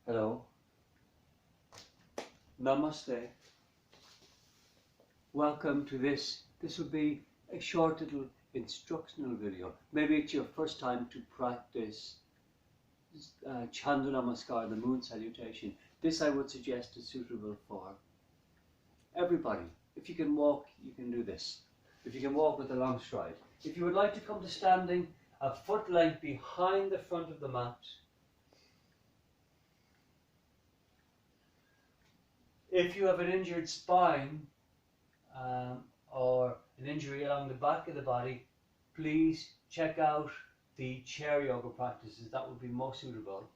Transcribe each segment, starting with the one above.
Hello. Namaste. Welcome to this. This will be a short little instructional video. Maybe it's your first time to practice Chandra Namaskar, the Moon Salutation. This I would suggest is suitable for everybody. If you can walk, you can do this. If you can walk with a long stride. If you would like to come to standing a foot length behind the front of the mat, if you have an injured spine or an injury along the back of the body, please check out the chair yoga practices. That would be most suitable.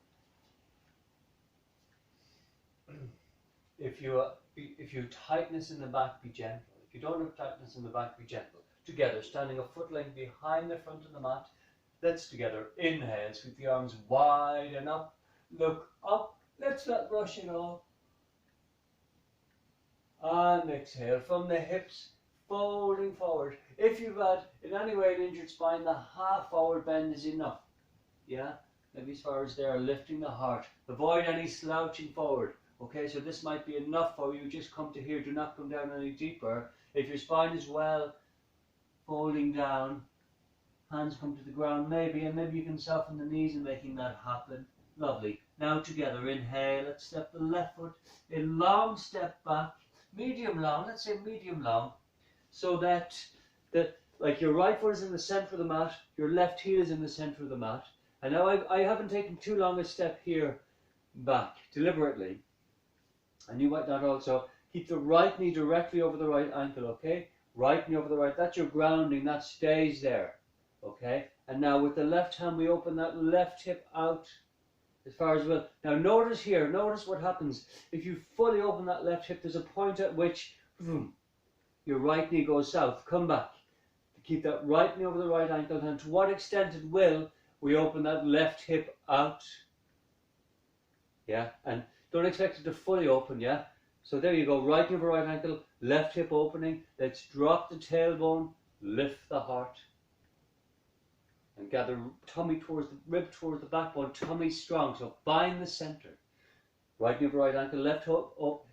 If you tightness in the back, be gentle. If you don't have tightness in the back, be gentle. Together, standing a foot length behind the front of the mat. Let's together inhale, sweep the arms wide and up. Look up. Let's not brush it off. And exhale from the hips, folding forward. If you've had in any way an injured spine, the half forward bend is enough. Yeah, maybe as far as there, lifting the heart. Avoid any slouching forward. Okay, so this might be enough for you. Just come to here. Do not come down any deeper. If your spine is well, folding down, hands come to the ground maybe, and maybe you can soften the knees in making that happen. Lovely. Now together, inhale. Let's step the left foot in long step back. Medium long, let's say medium long, so that like your right foot is in the center of the mat, your left heel is in the center of the mat. And now I haven't taken too long a step here back deliberately, and you might not also. Keep the right knee directly over the right ankle, okay? Right knee over the right, that's your grounding, that stays there, okay? And now with the left hand we open that left hip out as far as well. Now notice here, notice what happens. If you fully open that left hip, there's a point at which your right knee goes south. Come back. Keep that right knee over the right ankle, and to what extent it will, we open that left hip out. Yeah, and don't expect it to fully open, yeah? So there you go, right knee over right ankle, left hip opening. Let's drop the tailbone, lift the heart. And gather tummy towards the rib, towards the backbone, tummy strong. So find the center. Right knee over right ankle, left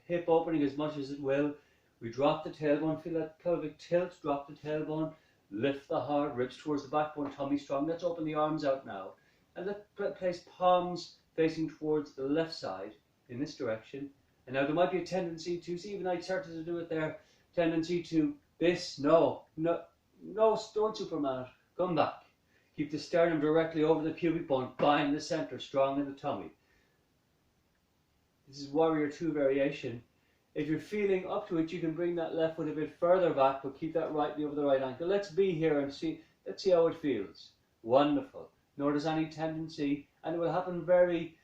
hip opening as much as it will. We drop the tailbone, feel that pelvic tilt, drop the tailbone, lift the heart, ribs towards the backbone, tummy strong. Let's open the arms out now. And let's place palms facing towards the left side in this direction. And now there might be a tendency to, see even I started to do it there, tendency to this, no, don't Superman it, come back. Keep the sternum directly over the pubic bone. Find the center, strong in the tummy. This is Warrior 2 variation. If you're feeling up to it, you can bring that left foot a bit further back, but keep that right knee over the right ankle. Let's be here and see. Let's see how it feels. Wonderful. Notice any tendency, and it will happen very,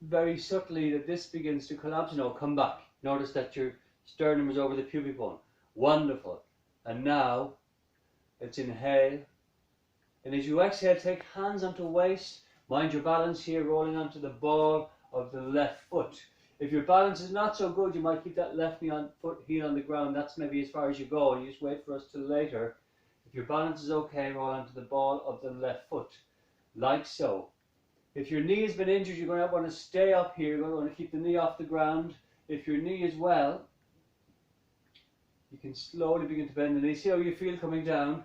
very subtly that this begins to collapse. No, come back. Notice that your sternum is over the pubic bone. Wonderful. And now, let's inhale, and as you exhale, take hands onto waist. Mind your balance here, rolling onto the ball of the left foot. If your balance is not so good, you might keep that left knee heel on the ground. That's maybe as far as you go, and you just wait for us till later. If your balance is okay, roll onto the ball of the left foot, like so. If your knee has been injured, you're going to want to stay up here. You're going to want to keep the knee off the ground. If your knee is well, you can slowly begin to bend the knee. See how you feel coming down.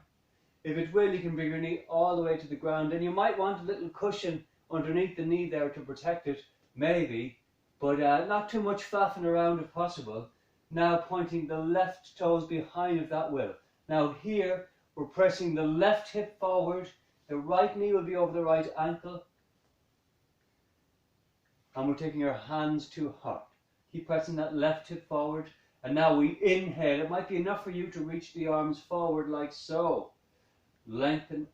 If it will, you can bring your knee all the way to the ground, and you might want a little cushion underneath the knee there to protect it, maybe, but not too much faffing around if possible. Now pointing the left toes behind if that will. Now here, we're pressing the left hip forward, the right knee will be over the right ankle, and we're taking our hands to heart. Keep pressing that left hip forward, and now we inhale. It might be enough for you to reach the arms forward like so. Lengthen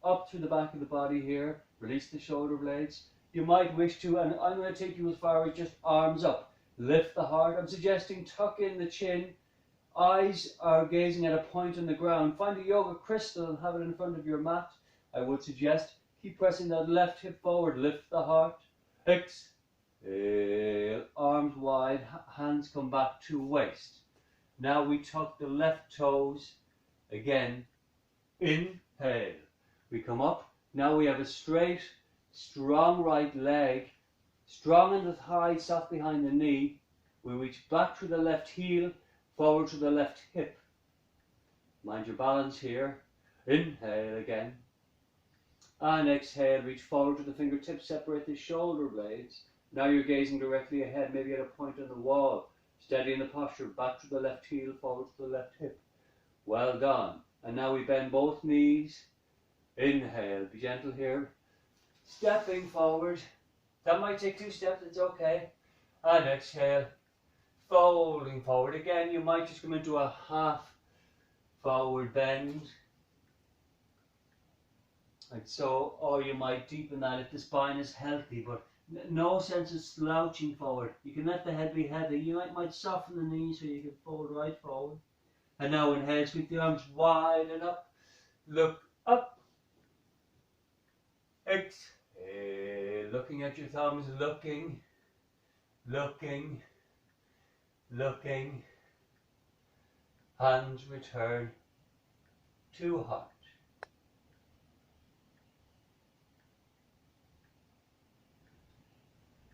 up through the back of the body here. Release the shoulder blades. You might wish to, and I'm going to take you as far as just arms up. Lift the heart. I'm suggesting tuck in the chin. Eyes are gazing at a point on the ground. Find a yoga crystal and have it in front of your mat. I would suggest keep pressing that left hip forward. Lift the heart. Exhale. Arms wide. Hands come back to waist. Now we tuck the left toes again. Inhale. We come up. Now we have a straight strong right leg, strong in the thigh, soft behind the knee. We reach back through the left heel, forward to the left hip. Mind your balance here. Inhale again. And exhale, reach forward to the fingertips, separate the shoulder blades. Now you're gazing directly ahead, maybe at a point on the wall. Steady in the posture, back to the left heel, forward to the left hip. Well done. And now we bend both knees. Inhale, be gentle here. Stepping forward. That might take 2 steps, it's okay. And exhale, folding forward. Again, you might just come into a half forward bend. Like so, or you might deepen that if the spine is healthy, but no sense of slouching forward. You can let the head be heavy. You might soften the knees so you can fold right forward. And now inhale, sweep the arms wide and up. Look up. Exhale, looking at your thumbs, looking. Hands return to heart.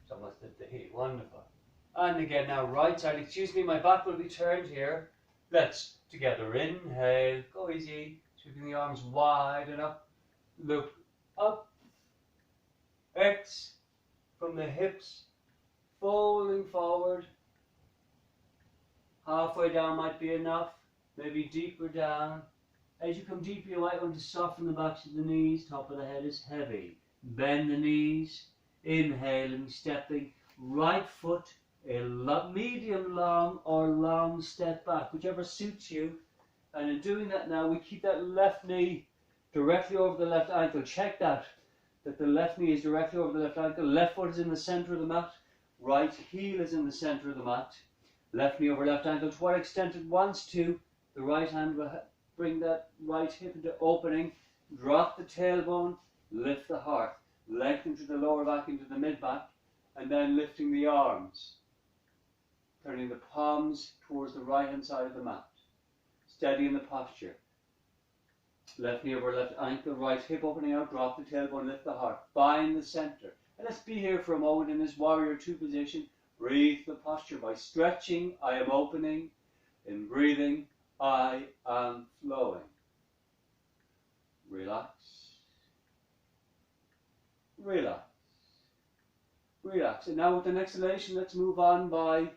It's almost at the heel. Wonderful. And again now, right side. Excuse me, my back will be turned here. Let's together inhale. Go easy. Sweeping the arms wide and up. Look up. X from the hips. Folding forward. Halfway down might be enough. Maybe deeper down. As you come deeper, you might want to soften the backs of the knees. Top of the head is heavy. Bend the knees. Inhaling, stepping. Right foot, a medium long or long step back, whichever suits you. And in doing that now, we keep that left knee directly over the left ankle. Check that the left knee is directly over the left ankle. Left foot is in the center of the mat. Right heel is in the center of the mat. Left knee over left ankle. To what extent it wants to, the right hand will bring that right hip into opening. Drop the tailbone, lift the heart. Lengthen through the lower back into the mid back. And then lifting the arms. Turning the palms towards the right hand side of the mat. Steady in the posture. Left knee over left ankle, right hip opening out, drop the tailbone, lift the heart. Find the center. And let's be here for a moment in this warrior two position. Breathe the posture by stretching. I am opening. In breathing, I am flowing. Relax. Relax. Relax. And now with an exhalation, let's move on by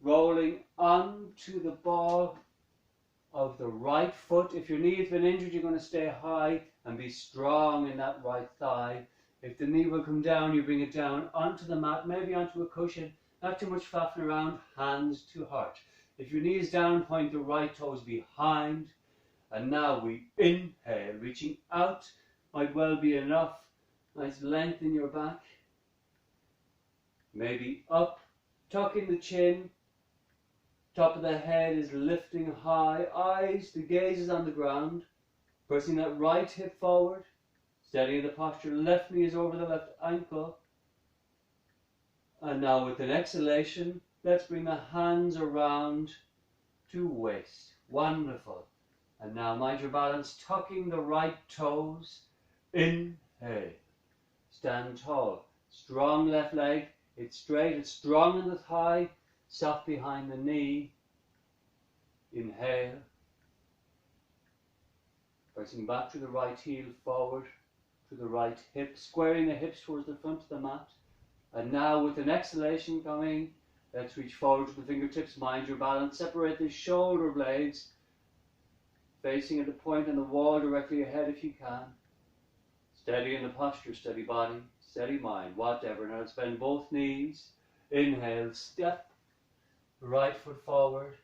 rolling onto the ball of the right foot. If your knee has been injured, you're going to stay high and be strong in that right thigh. If the knee will come down, you bring it down onto the mat, maybe onto a cushion. Not too much faffing around, hands to heart. If your knee is down, point the right toes behind. And now we inhale, reaching out. Might well be enough. Nice length in your back. Maybe up, tucking the chin. Top of the head is lifting high. Eyes, the gaze is on the ground. Pressing that right hip forward. Steady in the posture. Left knee is over the left ankle. And now with an exhalation, let's bring the hands around to waist. Wonderful. And now mind your balance, tucking the right toes. Inhale. Stand tall. Strong left leg. It's straight, it's strong in the thigh. Soft behind the knee. Inhale. Pressing back to the right heel, forward to the right hip. Squaring the hips towards the front of the mat. And now with an exhalation coming, let's reach forward to the fingertips. Mind your balance. Separate the shoulder blades. Facing at the point on the wall directly ahead if you can. Steady in the posture, steady body, steady mind, whatever. Now let's bend both knees. Inhale, step. Right foot forward.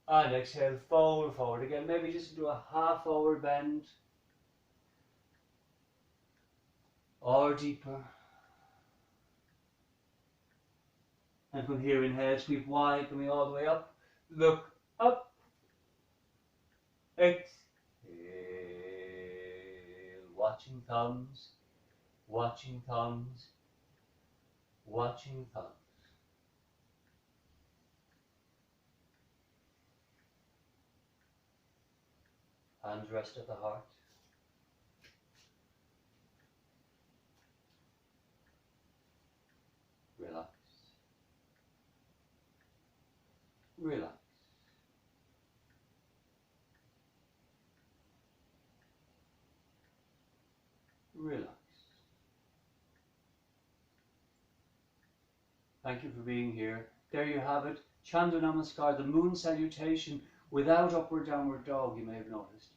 And exhale, fold forward again. Maybe just do a half forward bend. Or deeper. And from here, inhale, sweep wide, coming all the way up. Look up. Exhale. Watching thumbs. Watching thumbs. Watching thumbs. Hands rest at the heart. relax. Relax. Thank you for being here. There you have it. Chandra Namaskar, the Moon Salutation without upward downward dog, you may have noticed.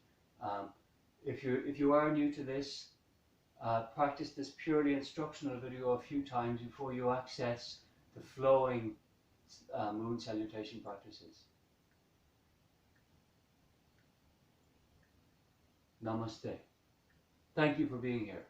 If you are new to this, practice this purely instructional video a few times before you access the flowing Moon Salutation practices. Namaste. Thank you for being here.